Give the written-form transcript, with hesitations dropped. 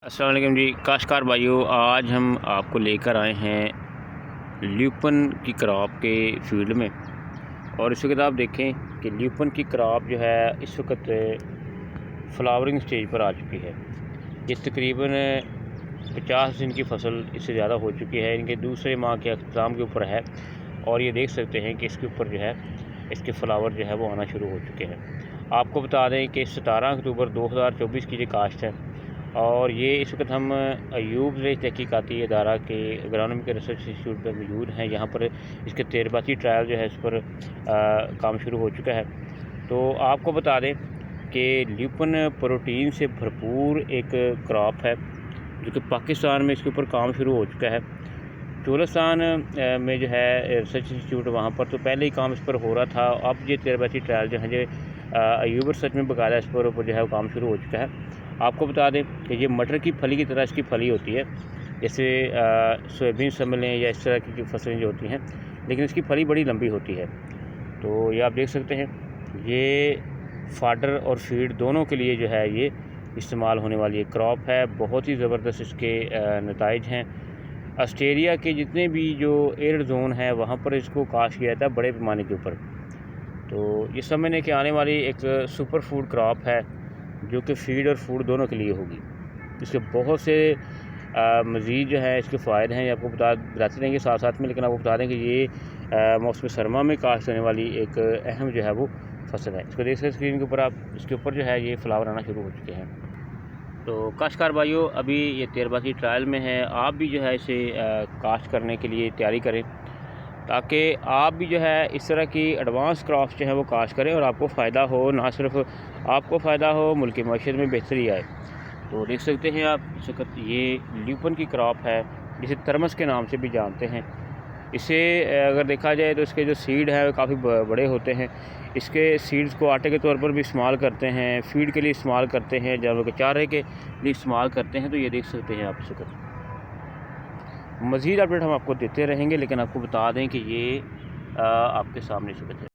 अस्सलाम वालेकुम जी काश्तकार भाइयों, आज हम आपको लेकर आए हैं ल्यूपन की क्रॉप के फील्ड में। और इस वक्त आप देखें कि ल्यूपन की क्रॉप जो है इस वक्त फ्लावरिंग स्टेज पर आ चुकी है। ये तकरीबन 50 दिन की फसल इससे ज़्यादा हो चुकी है, इनके दूसरे माह के अख्ताम के ऊपर है। और ये देख सकते हैं कि इसके ऊपर जो है इसके फ्लावर जो है वो आना शुरू हो चुके हैं। आपको बता दें कि 17 अक्टूबर 2024 की ये काश्त है और ये इस वक्त हम अयूब तहकीकाती अदारा के एग्रोनॉमिकल रिसर्च इंस्टीट्यूट पर मौजूद हैं। यहाँ पर इसके तजर्बाती ट्रायल जो है इस पर काम शुरू हो चुका है। तो आपको बता दें कि ल्यूपन प्रोटीन से भरपूर एक क्रॉप है जो कि पाकिस्तान में इसके ऊपर काम शुरू हो चुका है। चोलस्तान में जो है रिसर्च इंस्टीट्यूट वहाँ पर तो पहले ही काम इस पर हो रहा था। अब ये तजर्बाती ट्रायल जो है जो अयूब रिसर्च में बकायदा इस पर जो है वो काम शुरू हो चुका है। आपको बता दें कि ये मटर की फली की तरह इसकी फली होती है, जैसे सोयाबीन समझ लें या इस तरह की फसलें जो होती हैं, लेकिन इसकी फली बड़ी लंबी होती है। तो ये आप देख सकते हैं, ये फाडर और फीड दोनों के लिए जो है ये इस्तेमाल होने वाली एक क्रॉप है। बहुत ही ज़बरदस्त इसके नताइज हैं। ऑस्ट्रेलिया के जितने भी जो एयर जोन है वहाँ पर इसको काश्त किया जाता है बड़े पैमाने के ऊपर। तो ये समझने के आने वाली एक सुपर फूड क्रॉप है जो कि फीड और फूड दोनों के लिए होगी। इसके बहुत से मज़ीद जो है इसके फ़ायदे हैं, ये आपको बताते रहेंगे साथ साथ में। लेकिन आपको बता दें कि ये मौसम सरमा में काश्त होने वाली एक अहम जो है वो फसल है। इसको देख सकते स्क्रीन के ऊपर आप, इसके ऊपर जो है ये फ्लावर आना शुरू हो चुके हैं। तो काश्तकार भाइयों, अभी ये तजर्बाती ट्रायल में है। आप भी जो है इसे काश्त करने के लिए तैयारी करें ताकि आप भी जो है इस तरह की एडवांस क्रॉप्स जो है वो काश्त करें और आपको फ़ायदा हो। ना सिर्फ आपको फ़ायदा हो, मुल्क की मईशत में बेहतरी आए। तो देख सकते हैं आप इस वक्त ये ल्यूपन की क्रॉप है जिसे तरमस के नाम से भी जानते हैं। इसे अगर देखा जाए तो इसके जो सीड है वो काफ़ी बड़े होते हैं। इसके सीड्स को आटे के तौर पर भी इस्तेमाल करते हैं, फीड के लिए इस्तेमाल करते हैं, जानवरों के चारे के लिए इस्तेमाल करते हैं। तो ये देख सकते हैं आप इस वक्त। मज़ीद अपडेट हम आपको देते रहेंगे, लेकिन आपको बता दें कि ये आपके सामने इस वक्त है।